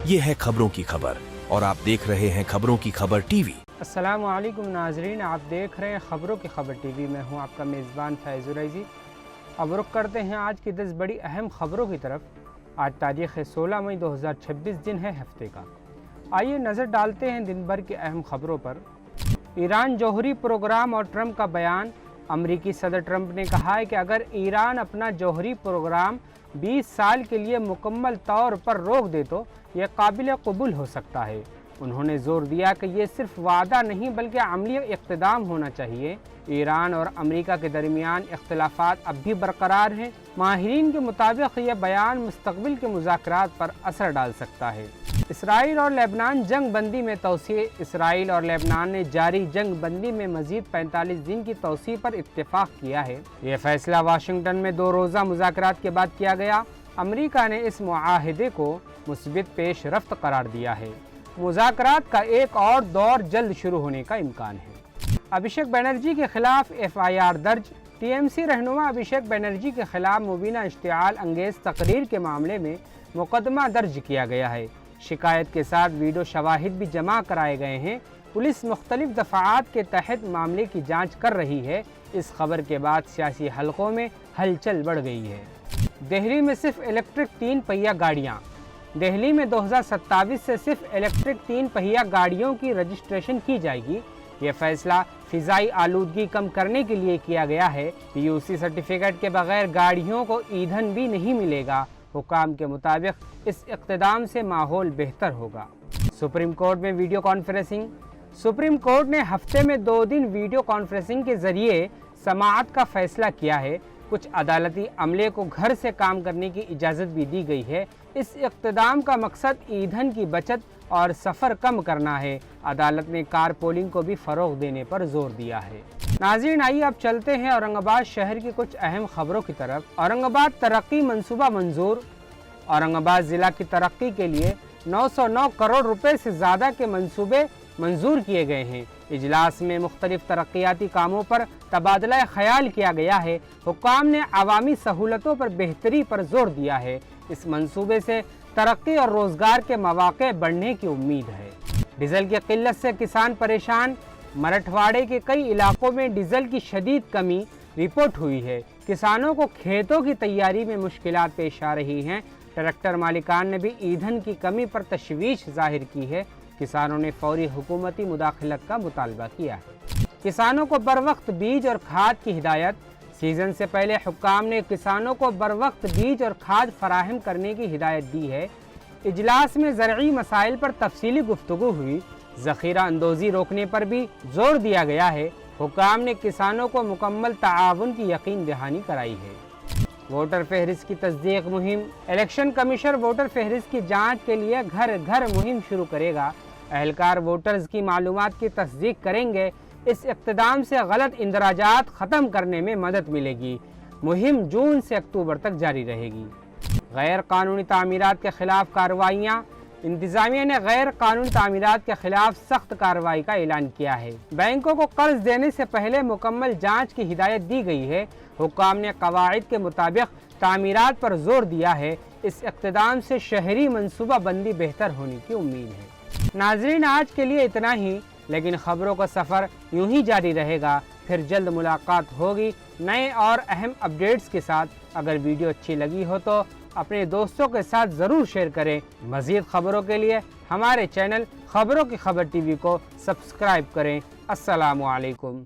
ये है खबरों की खबर और आप देख रहे हैं खबरों की खबर टीवी। अस्सलामु अलैकुम नाजरीन, आप देख रहे हैं खबरों की खबर टीवी। मैं हूं आपका मेज़बान फैज़ुर रईज़ी। अब रुख करते हैं आज की 10 बड़ी अहम खबरों की तरफ। आज तारीख़ 16 मई 2026 दिन है हफ्ते का। आइए नज़र डालते हैं दिन भर की अहम खबरों पर। ईरान जौहरी प्रोग्राम और ट्रंप का बयान। अमरीकी सदर ट्रंप ने कहा है कि अगर ईरान अपना जौहरी प्रोग्राम 20 साल के लिए मुकम्मल तौर पर रोक दे तो यह काबिल कबूल हो सकता है। उन्होंने जोर दिया कि ये सिर्फ वादा नहीं बल्कि अमली इक़्तिदाम होना चाहिए। ईरान और अमेरिका के दरमियान इख्तिलाफात अब भी बरकरार हैं। माहिरीन के मुताबिक यह बयान मुस्तक़बिल के मुज़ाकरात पर असर डाल सकता है। इसराइल और लेबनान जंग बंदी में तौसीए। इसराइल और लेबनान ने जारी जंग बंदी में मज़ीद 45 दिन की तौसीए पर इत्तेफाक किया है। यह फैसला वाशिंगटन में 2 रोज़ा मुज़ाकरात के बाद किया गया। अमेरिका ने इस मुआहदे को मुस्बित पेश रफ्त करार दिया है। मुज़ाकरात का एक और दौर जल्द शुरू होने का इम्कान है। अभिषेक बनर्जी के खिलाफ FIR दर्ज। TMC रहनुमा अभिषेक बनर्जी के खिलाफ मुबीना इश्तिआल अंगेज़ तकरीर के मामले में मुकदमा दर्ज किया गया है। शिकायत के साथ वीडियो शवाहिद भी जमा कराए गए हैं। पुलिस मुख्तलिफ दफ़ाआत के तहत मामले की जांच कर रही है। इस खबर के बाद सियासी हलकों में हलचल बढ़ गई है। दिल्ली में सिर्फ इलेक्ट्रिक 3 पहिया गाड़ियाँ। दिल्ली में 2027 से सिर्फ इलेक्ट्रिक 3 पहिया गाड़ियों की रजिस्ट्रेशन की जाएगी। यह फैसला फ़िज़ाई आलूदगी कम करने के लिए किया गया है। PUC सर्टिफिकेट के बगैर गाड़ियों को ईंधन भी नहीं मिलेगा। हुकाम के मुताबिक इस इक़्तिदाम से माहौल बेहतर होगा। सुप्रीम कोर्ट में वीडियो कॉन्फ्रेंसिंग। सुप्रीम कोर्ट ने हफ्ते में 2 दिन वीडियो कॉन्फ्रेंसिंग के ज़रिए समाअत का फ़ैसला किया है। कुछ अदालती अमले को घर से काम करने की इजाज़त भी दी गई है। इस इक़्तिदाम का मकसद ईंधन की बचत और सफ़र कम करना है। अदालत ने कार पोलिंग को भी फ़रोग़ देने पर जोर दिया है। नाज़रीन, आइए अब चलते हैं औरंगाबाद शहर की कुछ अहम खबरों की तरफ। औरंगाबाद तरक्की मंसूबा मंजूर। औरंगाबाद ज़िला की तरक्की के लिए 909 करोड़ रुपए से ज़्यादा के मंसूबे मंजूर किए गए हैं। इजलास में मुख्तलिफ तरक्याती कामों पर तबादला ख्याल किया गया है। हुक्काम ने अवामी सहूलतों पर बेहतरी पर जोर दिया है। इस मंसूबे से तरक्की और रोज़गार के मौक़े बढ़ने की उम्मीद है। डीजल की किल्लत से किसान परेशान। मराठवाड़े के कई इलाकों में डीजल की शदीद कमी रिपोर्ट हुई है। किसानों को खेतों की तैयारी में मुश्किलात पेश आ रही हैं। ट्रैक्टर मालिकान ने भी ईंधन की कमी पर तशवीश जाहिर की है। किसानों ने फौरी हुकूमती मुदाखलत का मुतालबा किया है। किसानों को बरवक्त बीज और खाद की हिदायत। सीजन से पहले हुक्काम ने किसानों को बरवक्त बीज और खाद फराहम करने की हिदायत दी है। इजलास में ज़रई मसाइल पर तफसीली गुफ्तगू हुई। ज़ख़ीरा अंदोज़ी रोकने पर भी जोर दिया गया है। हुक्काम ने किसानों को मुकम्मल ताआवुन की यकीन दहानी कराई है। वोटर फहरिस्त की तस्दीक मुहिम। इलेक्शन कमीशन वोटर फहरिस्त की जांच के लिए घर घर मुहिम शुरू करेगा। अहलकार वोटर्स की मालूमात की तस्दीक करेंगे। इस इक़्तिदाम से गलत इंदराजात ख़त्म करने में मदद मिलेगी। मुहिम जून से अक्टूबर तक जारी रहेगी। गैर कानूनी तामीरात के ख़िलाफ़ कार्रवाइयाँ। इंतज़ामिया ने गैर कानूनी तामीरात के ख़िलाफ़ सख्त कार्रवाई का ऐलान किया है। बैंकों को कर्ज देने से पहले मुकम्मल जाँच की हिदायत दी गई है। हुक्काम ने कवाइद के मुताबिक तामीरात पर जोर दिया है। इस इक़्तिदाम से शहरी मनसूबा बंदी बेहतर होने की उम्मीद है। नाजरीन, आज के लिए इतना ही, लेकिन खबरों का सफ़र यूं ही जारी रहेगा। फिर जल्द मुलाकात होगी नए और अहम अपडेट्स के साथ। अगर वीडियो अच्छी लगी हो तो अपने दोस्तों के साथ ज़रूर शेयर करें। मज़ीद खबरों के लिए हमारे चैनल खबरों की खबर TV को सब्सक्राइब करें। अस्सलामु अलैकुम।